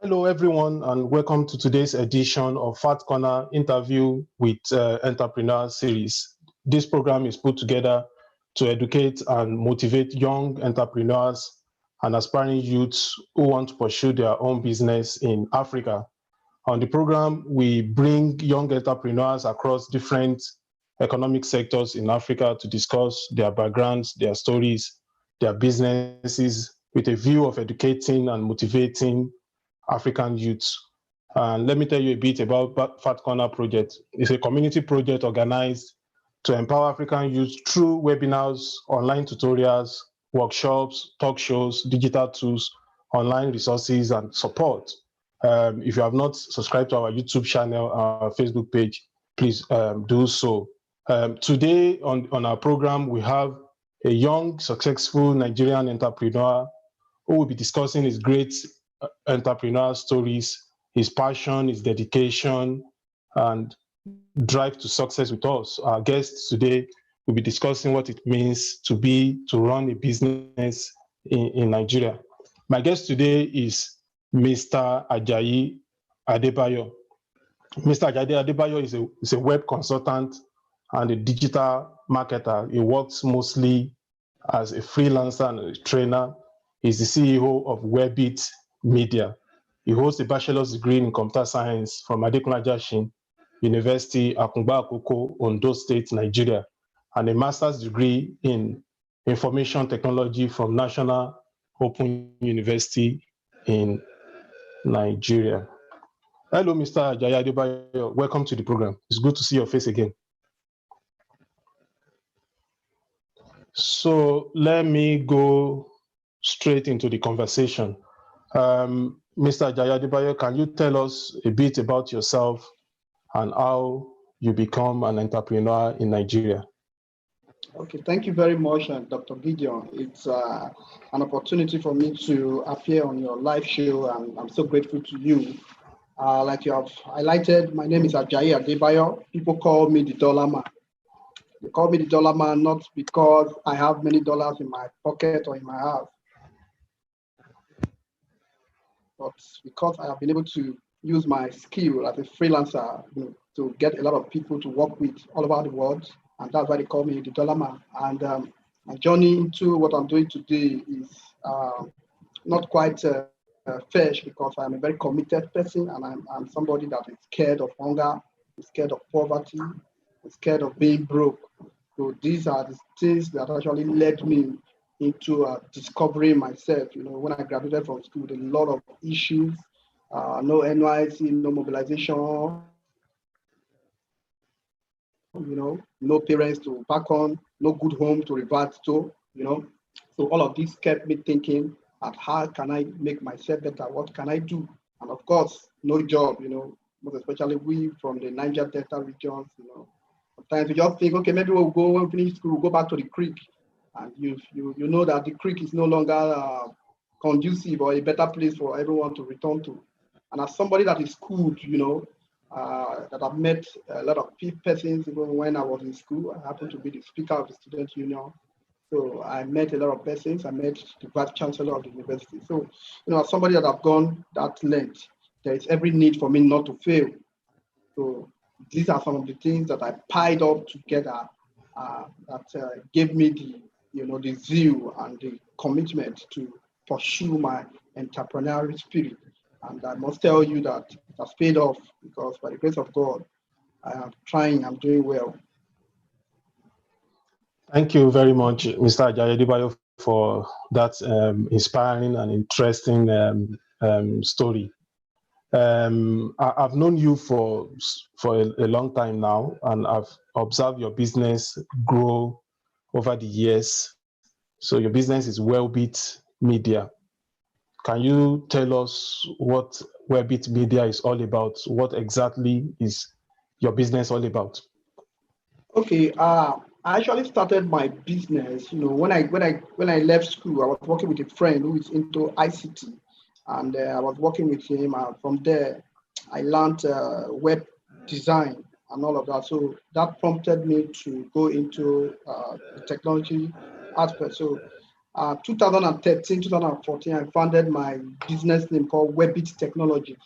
Hello, everyone, and welcome to today's edition of Fat Corner Interview with Entrepreneurs series. This program is put together to educate and motivate young entrepreneurs and aspiring youths who want to pursue their own business in Africa. On the program, we bring young entrepreneurs across different economic sectors in Africa to discuss their backgrounds, their stories, their businesses with a view of educating and motivating African youths. And let me tell you a bit about Fat Corner Project. It's a community project organized to empower African youths through webinars, online tutorials, workshops, talk shows, digital tools, online resources, and support. If you have not subscribed to our YouTube channel, our Facebook page, please do so. Today on our program, we have a young, successful Nigerian entrepreneur who will be discussing his great entrepreneur stories, his passion, his dedication, and drive to success with us. Our guest today will be discussing what it means to run a business in Nigeria. My guest today is Mr. Ajayi Adebayo. Mr. Ajayi Adebayo is a web consultant and a digital marketer. He works mostly as a freelancer and a trainer. He's the CEO of Webit Media. He holds a bachelor's degree in computer science from Adekunle Ajashin University, Akungba Akoko, Ondo State, Nigeria, and a master's degree in information technology from National Open University in Nigeria. Hello, Mr. Ajayi Adebayo. Welcome to the program. It's good to see your face again. So let me go straight into the conversation. Mr. Ajayi Adebayo, can you tell us a bit about yourself and how you become an entrepreneur in Nigeria? Okay, thank you very much, Dr. Gideon. It's an opportunity for me to appear on your live show, and I'm so grateful to you. Like you have highlighted, my name is Ajayi Adebayo. People call me the Dollar Man. They call me the Dollar Man not because I have many dollars in my pocket or in my house, but because I have been able to use my skill as a freelancer, to get a lot of people to work with all over the world, and that's why they call me the Dollar Man. And my journey into what I'm doing today is not quite fresh, because I'm a very committed person, and I'm somebody that is scared of hunger, is scared of poverty, is scared of being broke. So these are the things that actually led me into discovering myself. When I graduated from school, with a lot of issues, no NYC, no mobilization, no parents to back on, no good home to revert to, So all of this kept me thinking at how can I make myself better? What can I do? And of course, no job, most especially we from the Niger Delta regions, Sometimes we just think, okay, maybe when we finish school, we'll go back to the creek. And you know that the creek is no longer conducive or a better place for everyone to return to. And as somebody that is schooled, that I've met a lot of persons even when I was in school. I happened to be the speaker of the student union. So I met a lot of persons. I met the vice chancellor of the university. So, as somebody that I've gone that length, there is every need for me not to fail. So these are some of the things that I piled up together that gave me the zeal and the commitment to pursue my entrepreneurial spirit. And I must tell you that it has paid off, because by the grace of God, I am trying, I'm doing well. Thank you very much, Mr. Ajayi Adebayo, for that inspiring and interesting story. I've known you for a long time now, and I've observed your business grow over the years. So your business is Webit Media. Can you tell us what Webit Media is all about? What exactly is your business all about? Okay, I actually started my business. When I left school, I was working with a friend who is into ICT. And I was working with him. From there, I learned web design and all of that. So that prompted me to go into the technology aspect. So 2013, 2014, I founded my business name called Webbit Technologies.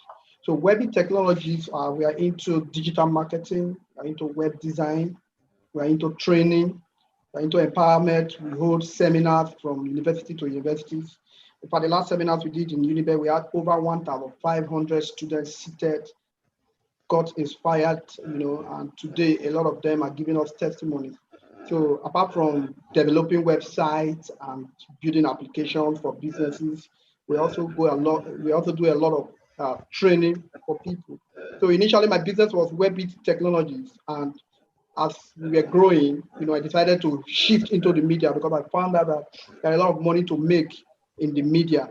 So Webbit Technologies, we are into digital marketing, we are into web design, we are into training, we are into empowerment. We hold seminars from university to universities. For the last seminars we did in Unibe, we had over 1,500 students seated, got inspired, and today a lot of them are giving us testimonies. So apart from developing websites and building applications for businesses, we also do a lot of training for people. So initially my business was Webbit Technologies, and as we were growing, I decided to shift into the media because I found out that there are a lot of money to make in the media.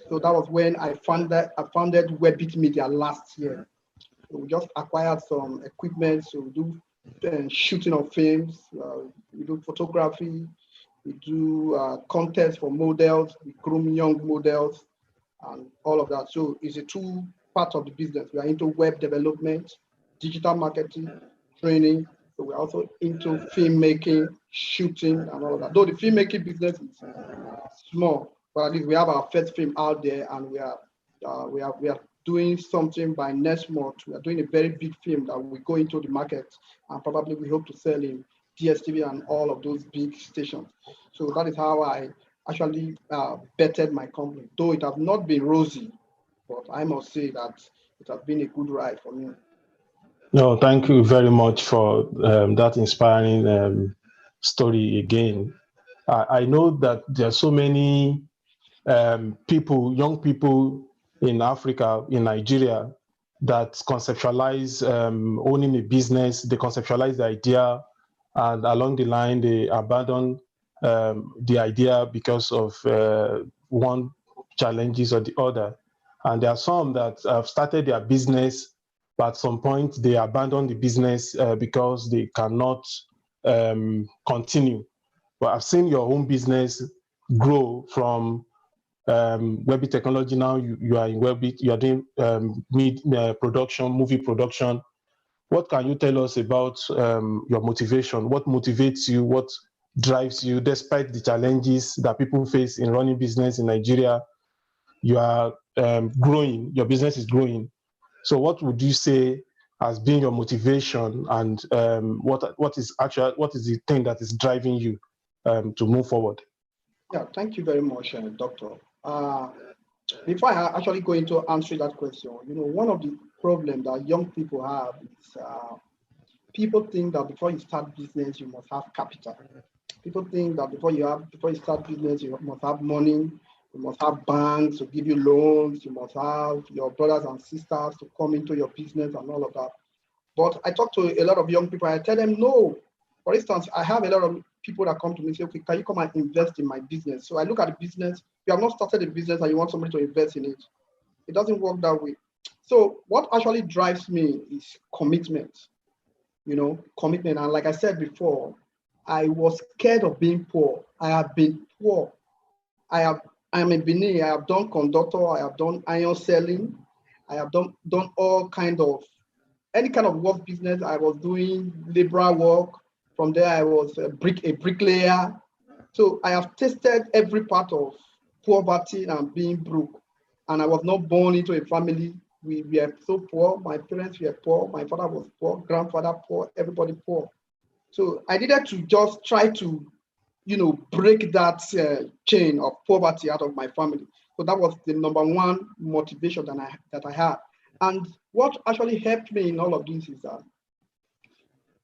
So that was when I founded Webbit Media last year. So we just acquired some equipment, so we do shooting of films, we do photography, we do contests for models, we groom young models, and all of that. So it's a two part of the business. We are into web development, digital marketing, training. So we're also into filmmaking, shooting, and all of that. Though the filmmaking business is small, but at least we have our first film out there, and we are doing something by next month. We are doing a very big film that will go into the market, and probably we hope to sell in DSTV and all of those big stations. So that is how I actually bettered my company. Though it has not been rosy, but I must say that it has been a good ride for me. No, thank you very much for that inspiring story again. I know that there are so many young people in Africa, in Nigeria, that conceptualize owning a business. They conceptualize the idea, and along the line, they abandon the idea because of one challenges or the other. And there are some that have started their business, but at some point they abandon the business because they cannot continue. But I've seen your own business grow from Webbit Technology. Now you are in Webbit, you are doing production, movie production. What can you tell us about your motivation? What motivates you? What drives you, despite the challenges that people face in running business in Nigeria? You are growing, your business is growing. So what would you say has been your motivation, and what is the thing that is driving you to move forward? Yeah, thank you very much, Doctor. Before I actually go into answering that question, one of the problems that young people have is people think that before you start business, you must have capital. People think that before you start business, you must have money. You must have banks to give you loans. You must have your brothers and sisters to come into your business and all of that. But I talk to a lot of young people. I tell them, no. For instance, I have a lot of people that come to me and say, okay, can you come and invest in my business? So I look at the business. You have not started a business and you want somebody to invest in it. It doesn't work that way. So what actually drives me is commitment. Commitment. And like I said before, I was scared of being poor. I have been poor. I am in Benin. I have done conductor. I have done iron selling. I have done all any kind of work business. I was doing labor work. From there, I was a bricklayer. So I have tasted every part of poverty and being broke. And I was not born into a family. We were so poor. My parents were poor. My father was poor. Grandfather poor. Everybody poor. So I needed to just try to, break that chain of poverty out of my family. So that was the number one motivation that I had. And what actually helped me in all of this is that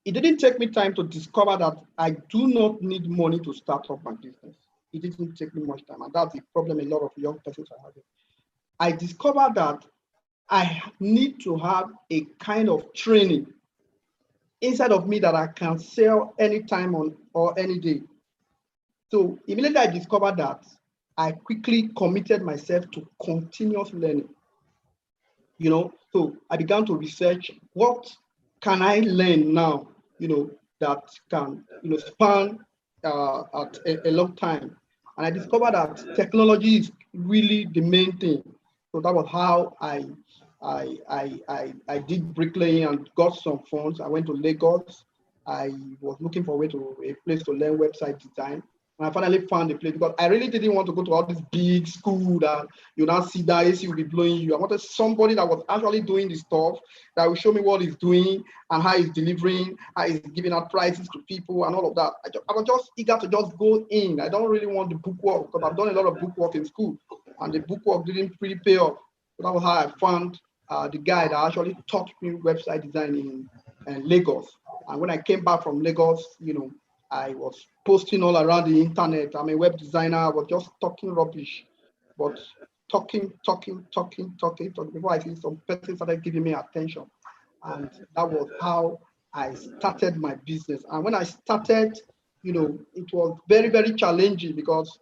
it didn't take me time to discover that I do not need money to start up my business. It didn't take me much time. And that's the problem a lot of young persons are having. I discovered that I need to have a kind of training inside of me that I can sell anytime or any day. So immediately I discovered that, I quickly committed myself to continuous learning. So I began to research what can I learn now, that can, span at a long time. And I discovered that technology is really the main thing. So that was how I did bricklaying and got some funds. I went to Lagos. I was looking for a place to learn website design. And I finally found a place because I really didn't want to go to all this big school that you now see that AC will be blowing you. I wanted somebody that was actually doing the stuff that will show me what he's doing and how he's delivering, how he's giving out prices to people and all of that. I was just eager to just go in. I don't really want the book work because I've done a lot of book work in school and the book work didn't really pay off. So that was how I found the guy that actually taught me website design in Lagos. And when I came back from Lagos, I was posting all around the internet. I'm a web designer. I was just talking rubbish, but talking. Before I see some person started giving me attention. And that was how I started my business. And when I started, it was very, very challenging because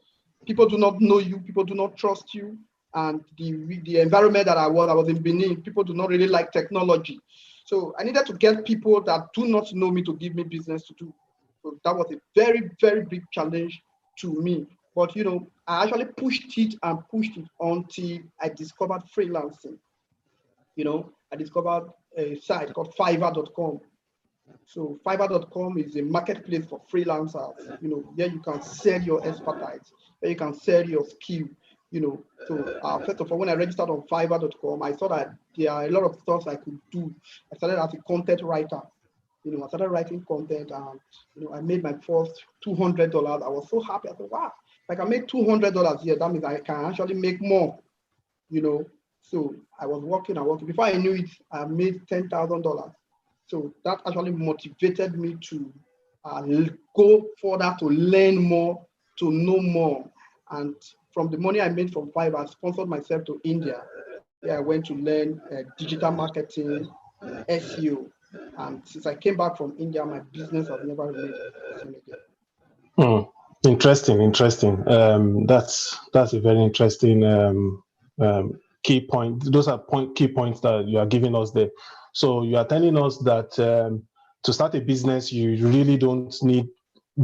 people do not know you, people do not trust you. And the environment that I was in Benin, people do not really like technology. So I needed to get people that do not know me to give me business to do. So that was a very, very big challenge to me. But, I actually pushed it until I discovered freelancing. I discovered a site called Fiverr.com. So Fiverr.com is a marketplace for freelancers, where you can sell your expertise, where you can sell your skill, So first of all, when I registered on Fiverr.com, I saw that there are a lot of stuff I could do. I started as a content writer. I started writing content and, I made my first $200. I was so happy. I thought, wow, if I can make $200 here, that means I can actually make more, So I was working. Before I knew it, I made $10,000. So that actually motivated me to go further, to learn more, to know more. And from the money I made from Fiverr, I sponsored myself to India. I went to learn digital marketing, SEO. And since I came back from India, my business has never remained the same again. Interesting. That's a very interesting key point. Those are key points that you are giving us there. So you are telling us that to start a business, you really don't need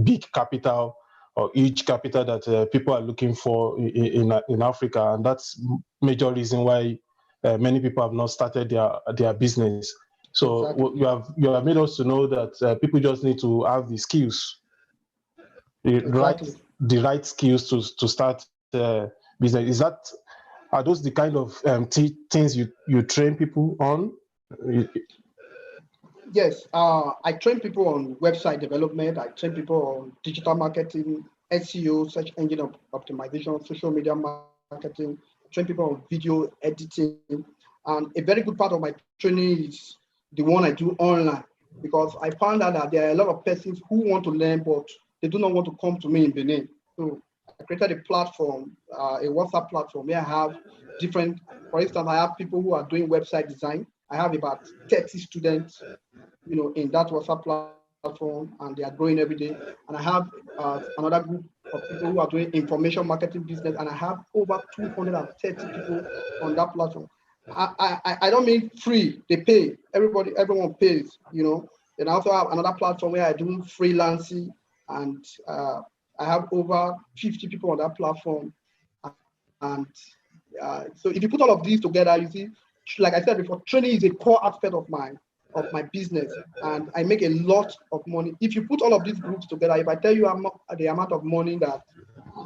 big capital or huge capital that people are looking for in Africa, and that's major reason why many people have not started their business. So exactly. you have made us to know that people just need to have the skills, the right skills to start business. Are those the kind of things you train people on? Yes, I train people on website development. I train people on digital marketing, SEO, search engine optimization, social media marketing. I train people on video editing. And a very good part of my training is the one I do online, because I found out that there are a lot of persons who want to learn, but they do not want to come to me in Benin. So I created a platform, a WhatsApp platform where I have different, for instance, I have people who are doing website design. I have about 30 students, in that WhatsApp platform, and they are growing every day. And I have another group of people who are doing information marketing business, and I have over 230 people on that platform. I don't mean free, they pay. Everyone pays, Then I also have another platform where I do freelancing, and I have over 50 people on that platform. And so if you put all of these together, you see, like I said before, training is a core aspect of my business, and I make a lot of money. If you put all of these groups together, if I tell you the amount of money that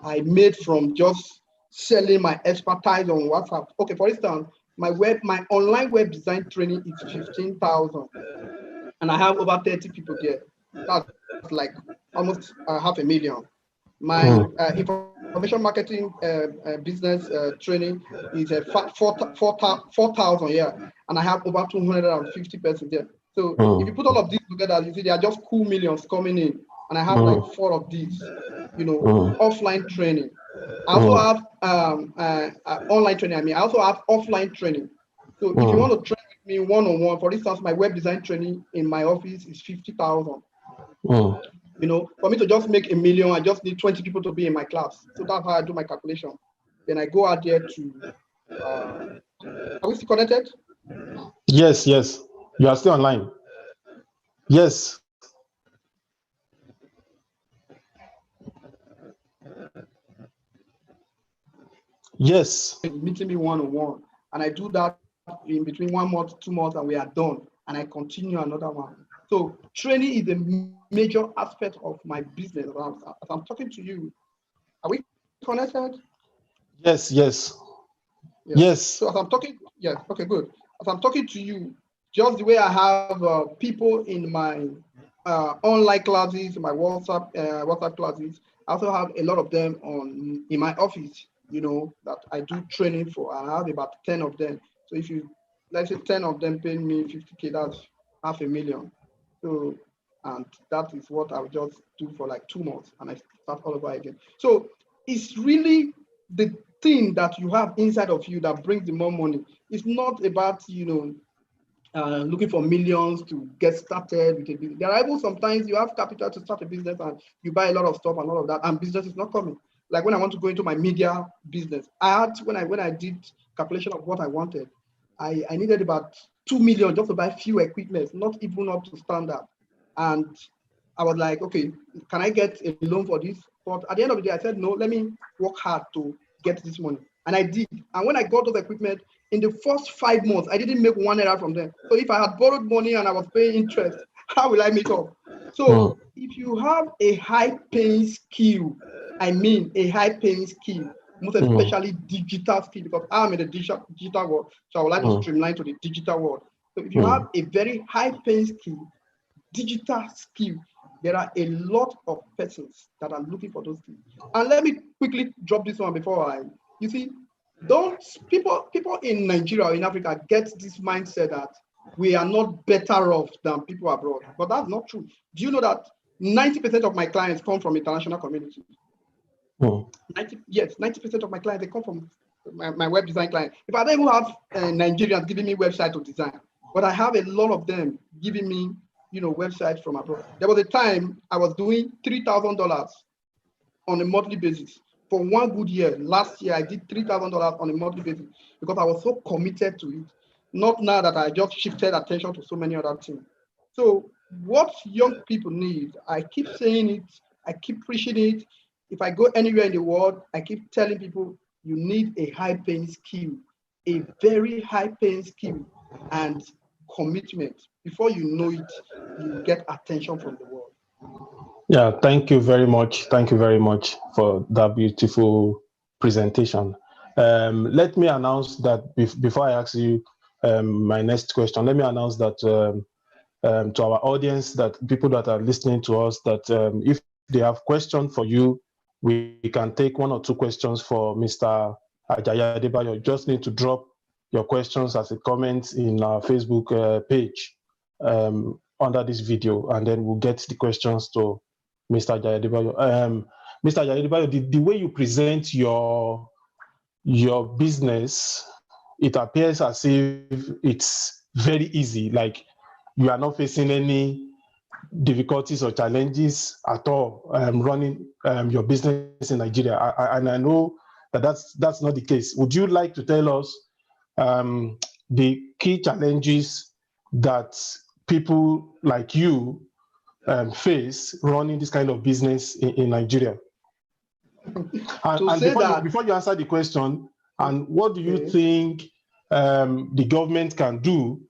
I made from just selling my expertise on WhatsApp. Okay, for instance, my online web design training is 15,000, and I have over 30 people there. That's like almost $500,000. My information marketing business training is 4,000 here, and I have over 250 persons there. So if you put all of these together, you see there are just cool millions coming in, and I have like 4 of these, offline training. I also have online training. I also have offline training. So if you want to train with me one-on-one, for instance, my web design training in my office is 50,000. For me to just make $1 million, I just need 20 people to be in my class. So that's how I do my calculation. Then I go out there to, are we still connected? Yes. You are still online. Yes. Yes. Meeting me one-on-one. And I do that in between 1 month, 2 months, and we are done. And I continue another one. So training is a major aspect of my business. As I'm talking to you, are we connected? Yes, yes, Yes. yes. So as I'm talking, yes, okay, good. As I'm talking to you, just the way I have people in my online classes, my WhatsApp classes, I also have a lot of them on in my office. That I do training for. I have about 10 of them. So if you let's say 10 of them paying me 50K, that's 500,000. So and that is what I would just do for like 2 months, and I start all over again. So it's really the thing that you have inside of you that brings the more money. It's not about looking for millions to get started with a business. There are even sometimes you have capital to start a business and you buy a lot of stuff and all of that, and business is not coming. Like when I want to go into my media business, I had when I did calculation of what I wanted, I needed about 2 million just to buy few equipment, not even up to standard. And I was like, okay, can I get a loan for this? But at the end of the day, I said, no, let me work hard to get this money. And I did. And when I got those equipment, in the first 5 months, I didn't make one error from them. So if I had borrowed money and I was paying interest, how will I make up? Mm, So if you have a high paying skill, I mean a high paying skill, most mm, especially digital skill, because I'm in the digital world, so I would like to mm, streamline to the digital world. So if you have mm. a very high paying skill, digital skill, there are a lot of persons that are looking for those skills. And let me quickly drop this one before you see, don't people in Nigeria or in Africa get this mindset that we are not better off than people abroad, but that's not true. Do you know that 90% of my clients come from international community? Mm. 90% of my clients, they come from my web design client. If I don't even have Nigerians giving me website to design, but I have a lot of them giving me, websites from abroad. There was a time I was doing $3,000 on a monthly basis for one good year. Last year, I did $3,000 on a monthly basis because I was so committed to it. Not now that I just shifted attention to so many other things. So what young people need, I keep saying it, I keep preaching it. If I go anywhere in the world, I keep telling people you need a high-paying skill, a very high-paying skill and commitment. Before you know it, you get attention from the world. Yeah, thank you very much. Thank you very much for that beautiful presentation. Let me announce that before I ask you my next question, let me announce that to our audience, that people that are listening to us, that if they have questions for you, we can take 1 or 2 questions for Mr. Ajayi Adebayo. You just need to drop your questions as a comment in our Facebook page under this video, and then we'll get the questions to Mr. Ajayi Adebayo. Mr. Ajayi Adebayo, the way you present your business, it appears as if it's very easy, like you are not facing any difficulties or challenges at all running your business in Nigeria. And I know that that's not the case. Would you like to tell us the key challenges that people like you face running this kind of business in Nigeria? And say that, before you answer the question, and what do you okay, think the government can do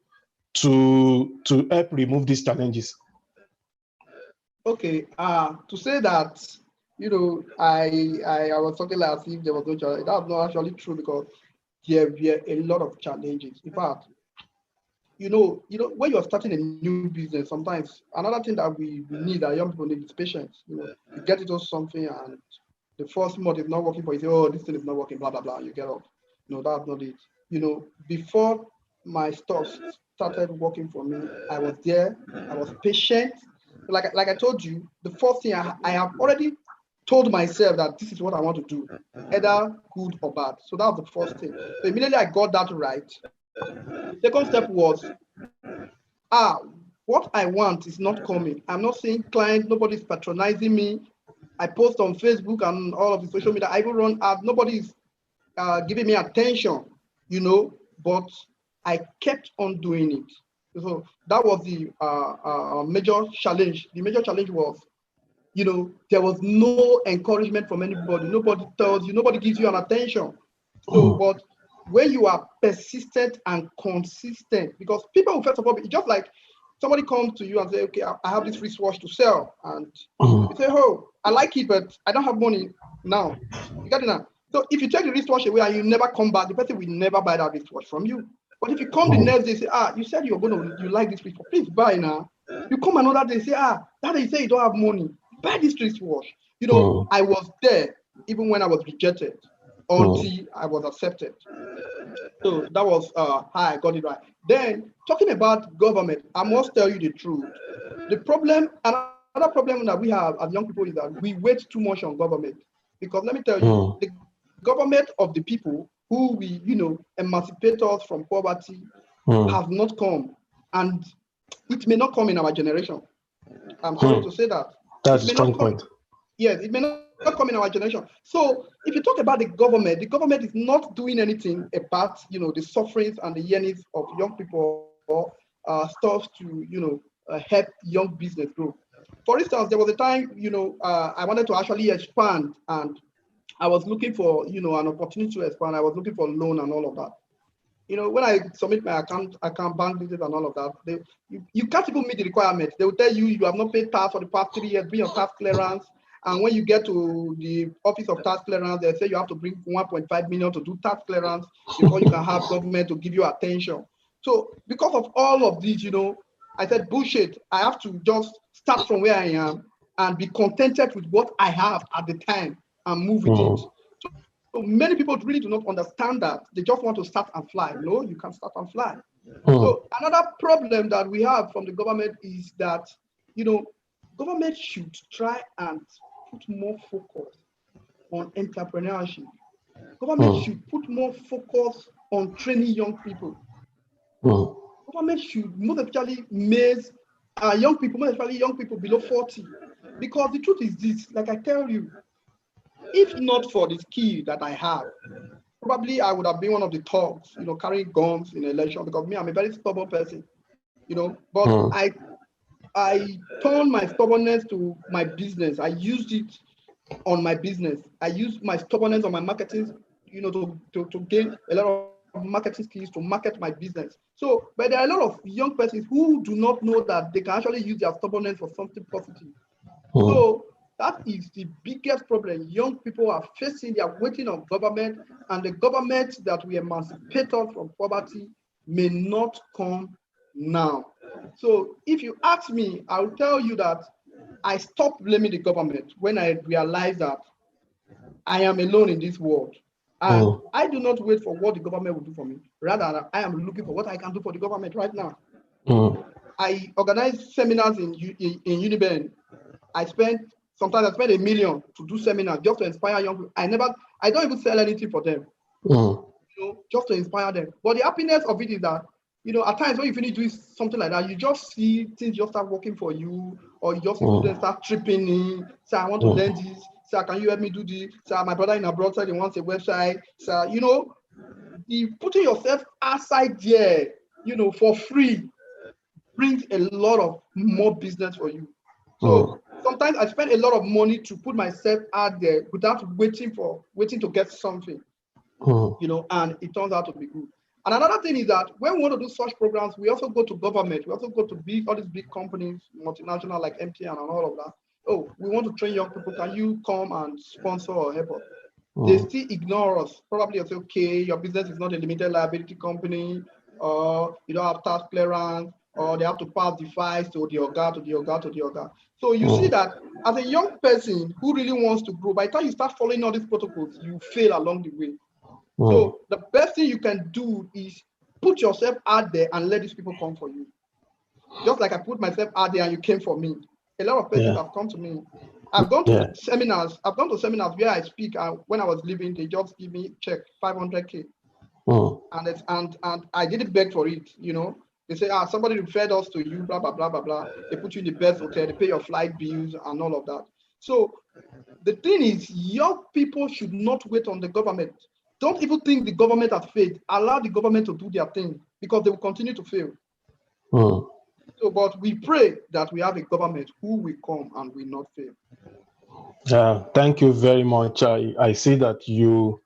to help remove these challenges? okay, to say that, I was talking like as if there was no challenge. That's not actually true because there were a lot of challenges. In fact, when you're starting a new business, sometimes another thing that we need, that young people need, is patience. You get into something and the first month is not working for you, say, oh, this thing is not working, blah, blah, blah, you get up. No, that's not it. Before my stuff started working for me, I was there, I was patient. Like I told you, the first thing I have already told myself that this is what I want to do, either good or bad. So that was the first thing. So immediately I got that right. The second step was, what I want is not coming. I'm not seeing clients, nobody's patronizing me. I post on Facebook and all of the social media. I even run ads. Nobody's giving me attention, but I kept on doing it. So that was the major challenge. The major challenge was, there was no encouragement from anybody. Nobody tells you, nobody gives you an attention. So, but when you are persistent and consistent, because people will first of all, just like somebody comes to you and say, okay, I have this wristwatch to sell, and you say, oh, I like it, but I don't have money now. You got it now. So if you take the wristwatch away and you never come back, the person will never buy that wristwatch from you. But if you come the next day, say, you said you like this wristwatch, please buy now. You come another day, say, that day you say you don't have money, buy this wristwatch. I was there even when I was rejected until I was accepted. So that was how I got it right. Then talking about government, I must tell you the truth. The problem, another problem that we have as young people is that we wait too much on government. Because let me tell you, the government of the people who we, emancipate us from poverty has not come. And it may not come in our generation. I'm sorry to say that. That's a strong point. Yes, it may not come in our generation. So if you talk about the government is not doing anything about, the sufferings and the yearnings of young people or stuff to, help young business grow. For instance, there was a time, I wanted to actually expand, and I was looking for, an opportunity to expand. I was looking for a loan and all of that. When I submit my account bank details and all of that, you can't even meet the requirements. They will tell you have not paid tax for the past 3 years, bring your tax clearance. And when you get to the office of tax clearance, they say you have to bring 1.5 million to do tax clearance before you can have government to give you attention. So because of all of these, I said, bullshit, I have to just start from where I am and be contented with what I have at the time and move with it. So many people really do not understand that. They just want to start and fly. No, you can't start and fly. So another problem that we have from the government is that, government should try and put more focus on entrepreneurship. Government should put more focus on training young people. Government should most especially raise young people, most especially young people below 40. Because the truth is this, like I tell you, if not for the skill that I have, probably I would have been one of the thugs, carrying guns in election, because me, I'm a very stubborn person, but I turned my stubbornness to my business. I used it on my business. I used my stubbornness on my marketing, to gain a lot of marketing skills to market my business. So, but there are a lot of young persons who do not know that they can actually use their stubbornness for something positive. So that is the biggest problem young people are facing. They are waiting on government, and the government that will emancipate us from poverty may not come now. So if you ask me, I'll tell you that I stopped blaming the government when I realized that I am alone in this world. And I do not wait for what the government will do for me. Rather, I am looking for what I can do for the government right now. I organize seminars in Uniben. Sometimes I spend $1 million to do seminars just to inspire young people. I don't even sell anything for them, just to inspire them. But the happiness of it is that, at times when you finish doing something like that, you just see things just start working for you, or you just see students start tripping in, say, I want to learn this, say, can you help me do this? Say, my brother in abroad said he wants a website. So, the putting yourself outside there, for free brings a lot of more business for you. So sometimes I spend a lot of money to put myself out there without waiting to get something, and it turns out to be good. And another thing is that when we want to do such programs, we also go to government. We also go to all these big companies, multinational like MTN and all of that. Oh, we want to train young people. Can you come and sponsor or help us? They still ignore us. Probably say, okay, your business is not a limited liability company, or you don't have tax clearance, or they have to pass the files to the organ. So you see that as a young person who really wants to grow, by the time you start following all these protocols, you fail along the way. So the best thing you can do is put yourself out there and let these people come for you. Just like I put myself out there and you came for me. A lot of persons have come to me. I've gone to seminars. I've gone to seminars where I speak, and when I was leaving, they just give me check 500K, and I didn't beg for it. They say, somebody referred us to you, blah blah blah blah blah. They put you in the best hotel, they pay your flight bills and all of that. So the thing is, young people should not wait on the government. Don't even think the government has failed. Allow the government to do their thing, because they will continue to fail. So, but we pray that we have a government who will come and will not fail. Thank you very much. I see that you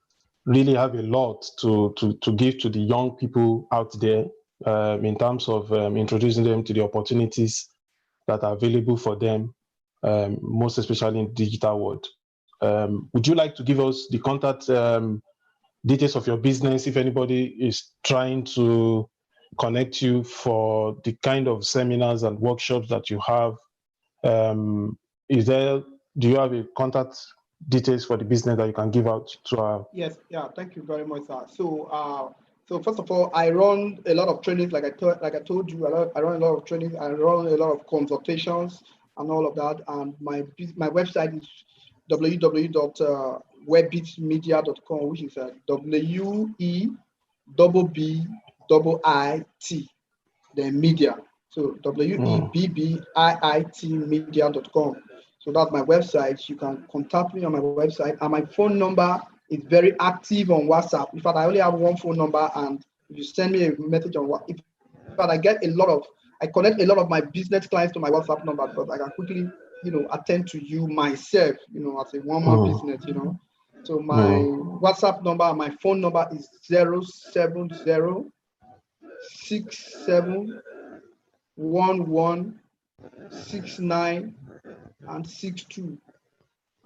really have a lot to give to the young people out there. in terms of introducing them to the opportunities that are available for them, most especially in the digital world. Would you like to give us the contact details of your business if anybody is trying to connect you for the kind of seminars and workshops that you have? Do you have a contact details for the business that you can give out to our? Yes, yeah, thank you very much, sir. So first of all, I run a lot of trainings, like I told you, I run a lot of trainings, I run a lot of consultations and all of that. And my website is www.webbitmedia.com, which is WEBBIT, then media. So WEBBIIT media.com. So that's my website. You can contact me on my website, and my phone number is very active on WhatsApp. In fact, I only have one phone number, and if you send me a message on WhatsApp, I connect a lot of my business clients to my WhatsApp number because I can quickly, attend to you myself, as a one-man business, So my WhatsApp number, my phone number is 070671169 and 62.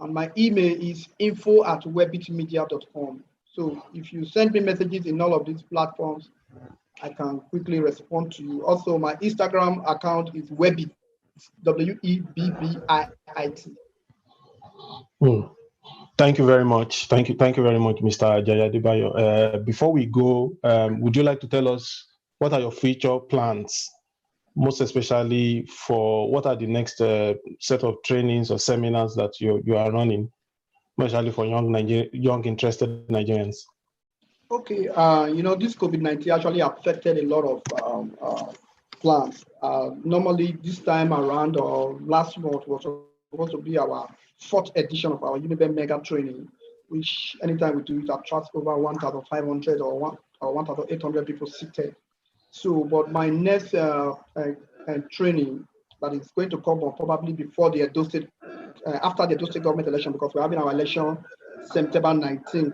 And my email is info@webbitmedia.com. So if you send me messages in all of these platforms, I can quickly respond to you. Also, my Instagram account is Webbit, WEBBIIT. Thank you very much. Thank you very much, Mr. Jaya Adebayo. Before we go, would you like to tell us what are your future plans, most especially for what are the next set of trainings or seminars that you are running, especially for young interested Nigerians? Okay, this COVID-19 actually affected a lot of plans. Normally, this time around, or last month, was supposed to be our 4th edition of our Uniben Mega Training, which anytime we do it attracts over 1,500 or 1,800 people seated. So, but my next training that is going to come on probably before the Edo State, after the Edo State government election, because we're having our election September 19th.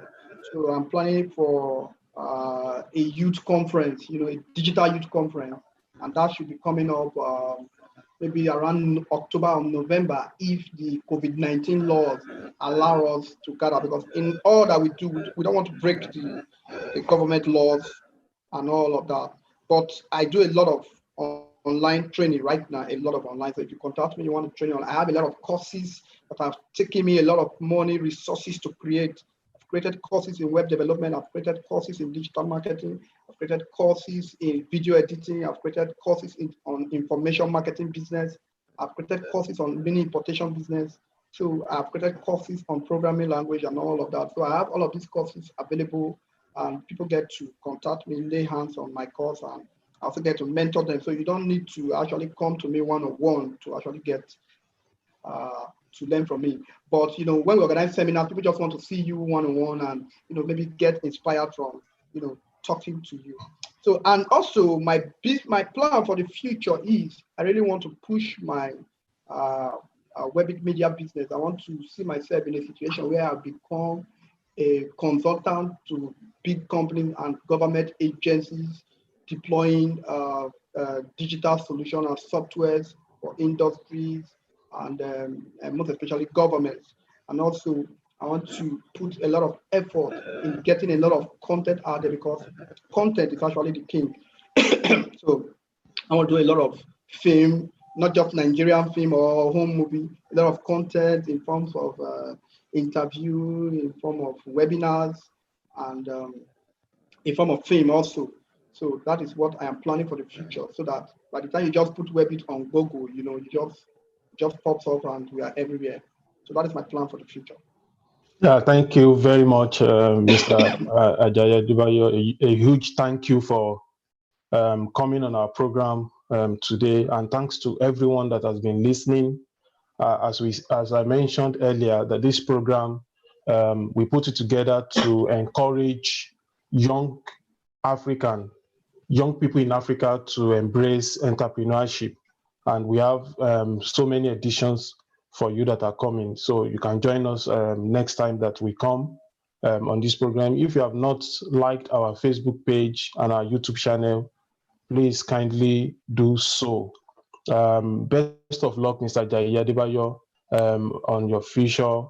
So I'm planning for a youth conference, a digital youth conference, and that should be coming up maybe around October or November if the COVID-19 laws allow us to gather. Because in all that we do, we don't want to break the government laws and all of that. But I do a lot of online training right now, a lot of online. So if you contact me, you want to train on, I have a lot of courses that have taken me a lot of money, resources to create. I've created courses in web development, I've created courses in digital marketing, I've created courses in video editing, I've created courses on information marketing business, I've created courses on mini importation business. So I've created courses on programming language and all of that. So I have all of these courses available, and people get to contact me, lay hands on my course, and I also get to mentor them. So you don't need to actually come to me one-on-one to actually get to learn from me. But when we organize seminars, people just want to see you one-on-one and maybe get inspired from talking to you. So, and also my plan for the future is I really want to push my Webbit Media business. I want to see myself in a situation where I become a consultant to big companies and government agencies deploying digital solutions and softwares for industries and most especially governments. And also, I want to put a lot of effort in getting a lot of content out there because content is actually the king. So I want to do a lot of film, not just Nigerian film or home movie, a lot of content in forms of interview, in form of webinars, and in form of film also. So that is what I am planning for the future, so that by the time you just put Webbit on Google, it just pops up and we are everywhere. So that is my plan for the future. Yeah, thank you very much, Mr. Ajaya Dubayo. A huge thank you for coming on our program today, and thanks to everyone that has been listening. As I mentioned earlier, that this program we put it together to encourage young people in Africa to embrace entrepreneurship, and we have so many editions for you that are coming. So you can join us next time that we come on this program. If you have not liked our Facebook page and our YouTube channel, please kindly do so. Best of luck, Mr. Jaiye Adebayo, on your future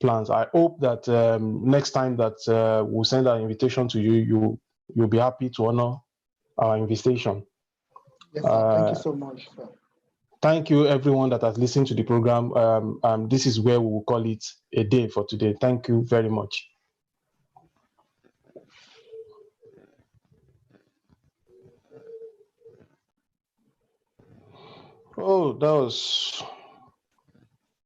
plans. I hope that next time that we'll send our invitation to you, you'll be happy to honor our invitation. Yes, sir. Thank you so much, sir. Thank you, everyone that has listened to the program. This is where we will call it a day for today. Thank you very much. Oh, that was